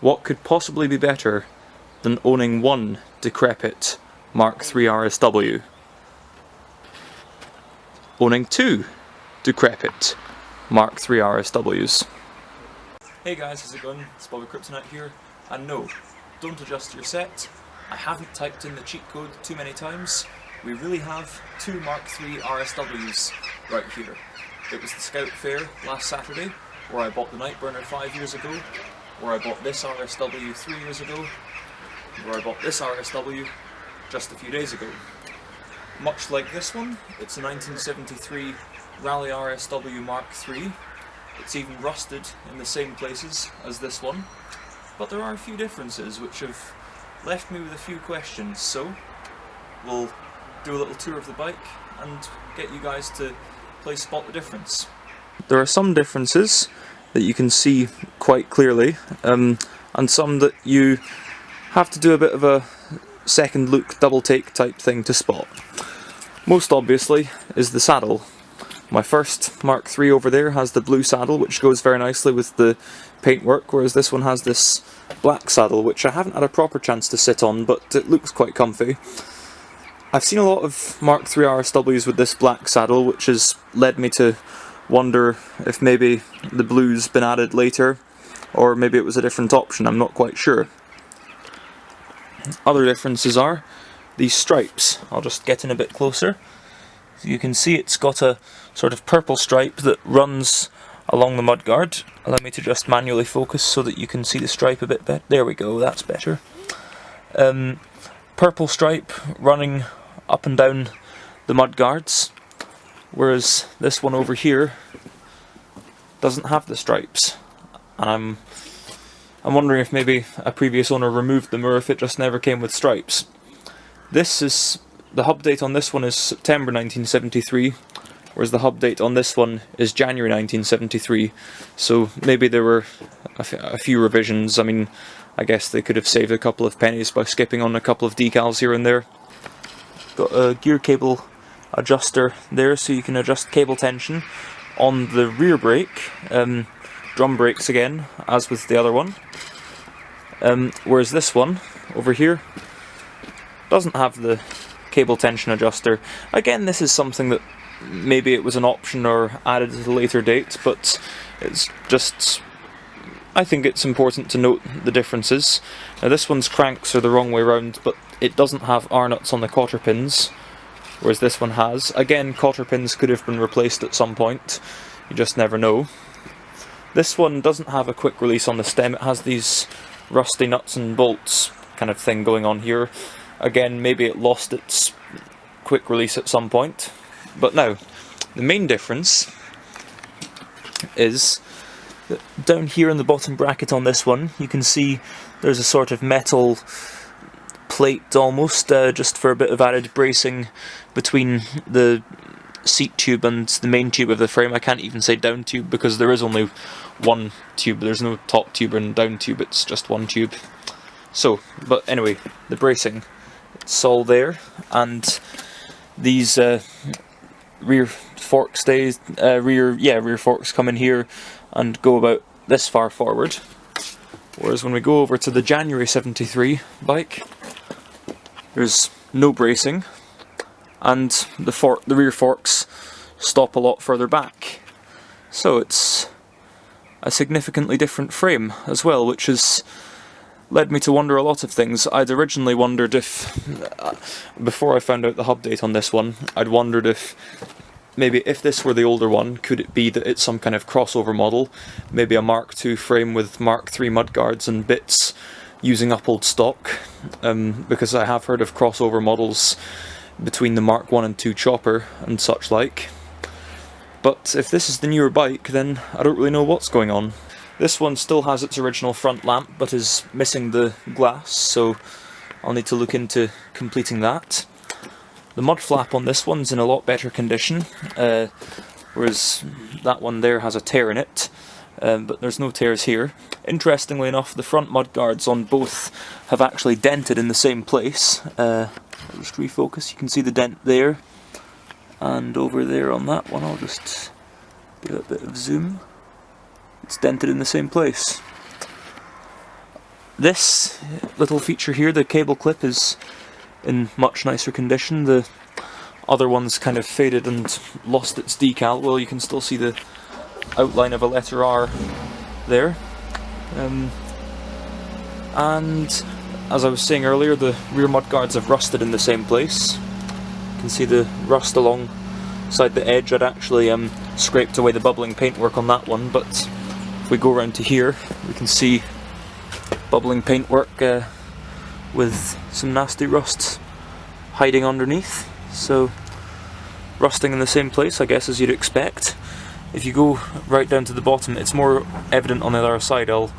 What could possibly be better than owning one decrepit Mark III RSW? Owning two decrepit Mark III RSWs. Hey guys, how's it going? It's BobbyKBikes here, and no, don't adjust your set. I haven't typed in the cheat code too many times. We really have two Mark III RSWs right here. It was the Scout Fair last Saturday, where I bought the Nightburner 5 years ago, where I bought this RSW 3 years ago, where I bought this RSW just a few days ago. Much like this one, it's a 1973 Raleigh RSW Mark III. It's even rusted in the same places as this one, but there are a few differences which have left me with a few questions, so we'll do a little tour of the bike and get you guys to play spot the difference. There are some differences that you can see quite clearly, and some that you have to do a bit of a second look, double take type thing to spot. Most obviously is the saddle. My first Mark III over there has the blue saddle, which goes very nicely with the paintwork, whereas this one has this black saddle, which I haven't had a proper chance to sit on, but it looks quite comfy. I've seen a lot of Mark III RSWs with this black saddle, which has led me to wonder if maybe the blue's been added later, or maybe it was a different option, I'm not quite sure. Other differences are these stripes. I'll just get in a bit closer. So you can see it's got a sort of purple stripe that runs along the mudguard. Allow me to just manually focus so that you can see the stripe a bit better. There we go, that's better. Purple stripe running up and down the mudguards, whereas this one over here doesn't have the stripes. And I'm wondering if maybe a previous owner removed them or if it just never came with stripes. The hub date on this one is September 1973, whereas the hub date on this one is January 1973, so maybe there were a few revisions. I mean, I guess they could have saved a couple of pennies by skipping on a couple of decals here and there. Got a gear cable adjuster there, so you can adjust cable tension on the rear brake, drum brakes again, as with the other one, whereas this one over here doesn't have the cable tension adjuster. Again, this is something that maybe it was an option or added at a later date, but it's just, I think it's important to note the differences. Now this one's cranks are the wrong way round, but it doesn't have R-nuts on the cotter pins, whereas this one has. Again, cotter pins could have been replaced at some point, you just never know. This one doesn't have a quick release on the stem, it has these rusty nuts and bolts kind of thing going on here. Again, maybe it lost its quick release at some point. But now, the main difference is that down here in the bottom bracket on this one, you can see there's a sort of metal plate almost, just for a bit of added bracing between the seat tube and the main tube of the frame. I can't even say down tube because there is only one tube, there's no top tube and down tube, it's just one tube. So, but anyway, the bracing, it's all there, and these rear fork stays, rear forks come in here and go about this far forward. Whereas when we go over to the January 73 bike, there's no bracing, and the rear forks stop a lot further back. So it's a significantly different frame as well, which has led me to wonder a lot of things. I'd originally wondered if, before I found out the hub date on this one, I'd wondered if maybe if this were the older one, could it be that it's some kind of crossover model, maybe a Mark II frame with Mark III mudguards and bits using up old stock, because I have heard of crossover models between the Mark I and II chopper and such like. But if this is the newer bike, then I don't really know what's going on. This one still has its original front lamp, but is missing the glass, so I'll need to look into completing that. The mud flap on this one's in a lot better condition, whereas that one there has a tear in it, but there's no tears here. Interestingly enough, the front mudguards on both have actually dented in the same place. I'll just refocus, you can see the dent there, and over there on that one, I'll just give it a bit of zoom. It's dented in the same place. This little feature here, the cable clip, is in much nicer condition. The other one's kind of faded and lost its decal. Well, you can still see the outline of a letter R there. And as I was saying earlier, the rear mudguards have rusted in the same place. You can see the rust alongside the edge. I'd actually scraped away the bubbling paintwork on that one, but if we go around to here, we can see bubbling paintwork with some nasty rust hiding underneath. So rusting in the same place, I guess, as you'd expect. If you go right down to the bottom, it's more evident on the other side. I'll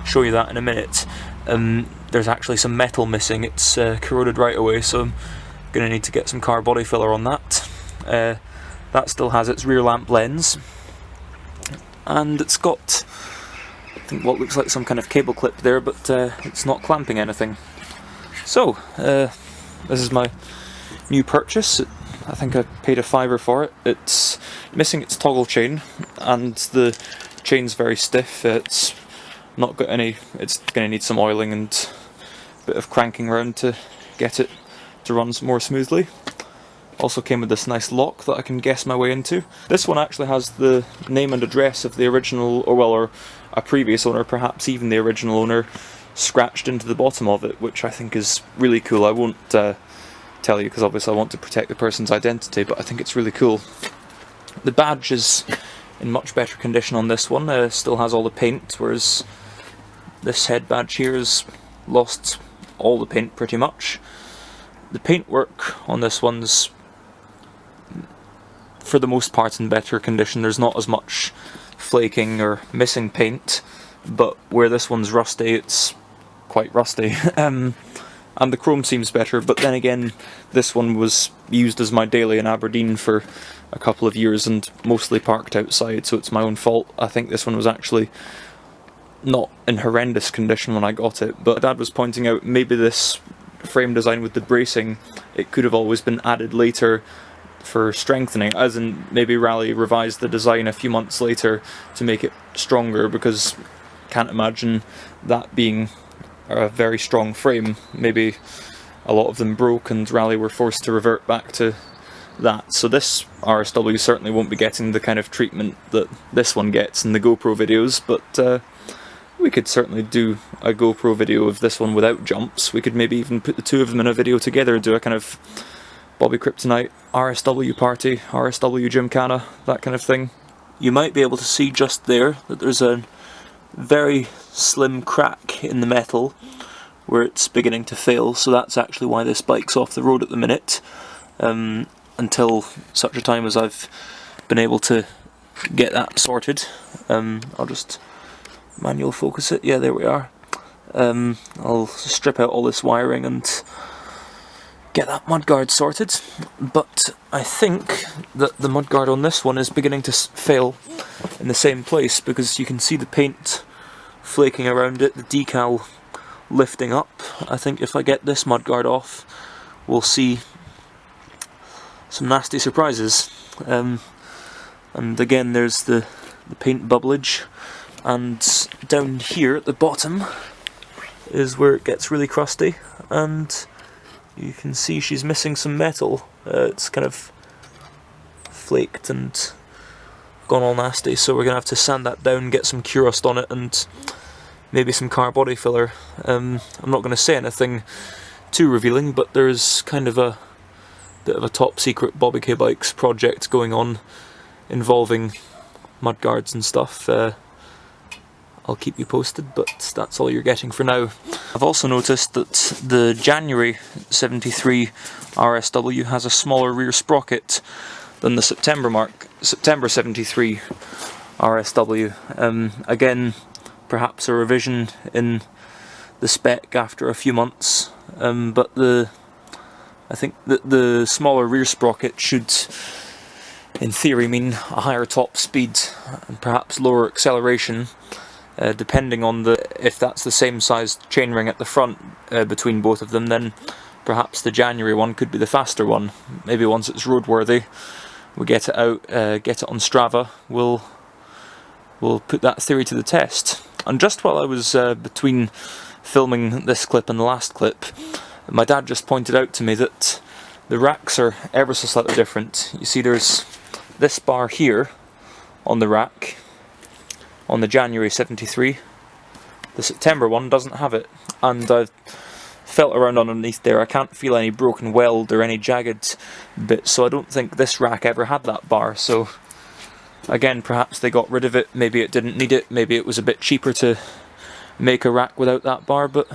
show you that in a minute. There's actually some metal missing. It's corroded right away, so I'm going to need to get some car body filler on that. That still has its rear lamp lens, and it's got, I think, what looks like some kind of cable clip there, but it's not clamping anything. So this is my new purchase. I think I paid a £5 for it. It's missing its toggle chain, and the chain's very stiff. It's not got any. It's going to need some oiling and a bit of cranking around to get it to run more smoothly. Also came with this nice lock that I can guess my way into. This one actually has the name and address of the original, or a previous owner, perhaps even the original owner, scratched into the bottom of it, which I think is really cool. I won't tell you because obviously I want to protect the person's identity, but I think it's really cool. The badge is in much better condition on this one. Still has all the paint, whereas this head badge here has lost all the paint pretty much. The paintwork on this one's for the most part in better condition. There's not as much flaking or missing paint, but where this one's rusty, it's quite rusty. And the chrome seems better, but then again, this one was used as my daily in Aberdeen for a couple of years and mostly parked outside, so it's my own fault. I think this one was actually not in horrendous condition when I got it, but Dad was pointing out maybe this frame design with the bracing, it could have always been added later for strengthening, as in maybe Raleigh revised the design a few months later to make it stronger, because can't imagine that being a very strong frame. Maybe a lot of them broke and Raleigh were forced to revert back to that. So this RSW certainly won't be getting the kind of treatment that this one gets in the GoPro videos, but we could certainly do a GoPro video of this one without jumps. We could maybe even put the two of them in a video together, do a kind of Bobby Kryptonite RSW party, RSW Gymkhana, that kind of thing. You might be able to see just there that there's a very slim crack in the metal where it's beginning to fail, so that's actually why this bike's off the road at the minute, until such a time as I've been able to get that sorted. I'll just manual focus it. Yeah, there we are. I'll strip out all this wiring and get that mudguard sorted, but I think that the mudguard on this one is beginning to fail in the same place, because you can see the paint flaking around it, the decal lifting up. I think if I get this mudguard off, we'll see some nasty surprises. And again, there's the paint bubblage, and down here at the bottom is where it gets really crusty, and you can see she's missing some metal. It's kind of flaked and gone all nasty, so we're going to have to sand that down, get some Curust on it, and maybe some car body filler. I'm not going to say anything too revealing, but there's kind of a bit of a top secret BobbyKBikes project going on involving mudguards and stuff. I'll keep you posted, but that's all you're getting for now. I've also noticed that the January 73 RSW has a smaller rear sprocket than the September 73 RSW. Again, perhaps a revision in the spec after a few months, but I think that the smaller rear sprocket should, in theory, mean a higher top speed and perhaps lower acceleration. Depending on if that's the same sized chainring at the front between both of them, then perhaps the January one could be the faster one. Maybe once it's roadworthy, we get it out, get it on Strava, we'll put that theory to the test. And just while I was between filming this clip and the last clip, my dad just pointed out to me that the racks are ever so slightly different. You see there's this bar here on the rack, on the January 73. The September one doesn't have it, and I've felt around underneath there. I can't feel any broken weld or any jagged bits, so I don't think this rack ever had that bar. So again, perhaps they got rid of it, maybe it didn't need it, maybe it was a bit cheaper to make a rack without that bar, but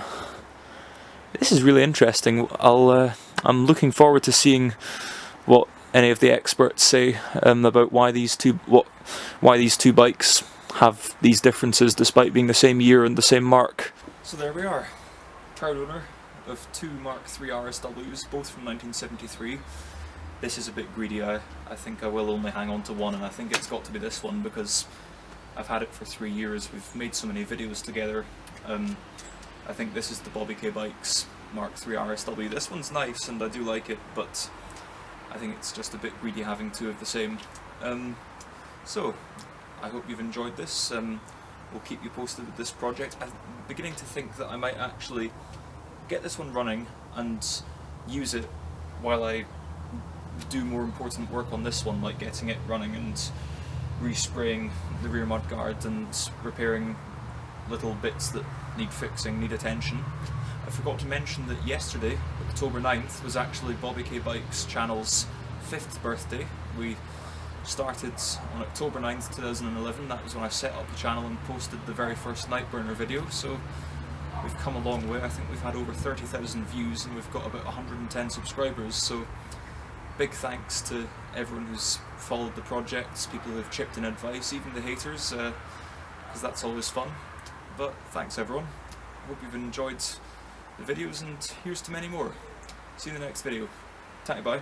this is really interesting. I'm looking forward to seeing what any of the experts say about why these two bikes have these differences despite being the same year and the same mark. So there we are, proud owner of two Mark III RSWs, both from 1973. This is a bit greedy. I think I will only hang on to one, and I think it's got to be this one because I've had it for 3 years. We've made so many videos together. I think this is the BobbyKBikes Mark III RSW. This one's nice and I do like it, but I think it's just a bit greedy having two of the same. So I hope you've enjoyed this. We'll keep you posted with this project. I'm beginning to think that I might actually get this one running and use it while I do more important work on this one, like getting it running and respraying the rear mudguard and repairing little bits that need fixing, need attention. I forgot to mention that yesterday, October 9th, was actually BobbyKBikes channel's 5th birthday. We started on October 9th, 2011. That was when I set up the channel and posted the very first Nightburner video, so we've come a long way. I think we've had over 30,000 views and we've got about 110 subscribers, so big thanks to everyone who's followed the projects, people who've chipped in advice, even the haters, because that's always fun. But thanks everyone, hope you've enjoyed the videos, and here's to many more. See you in the next video. Bye.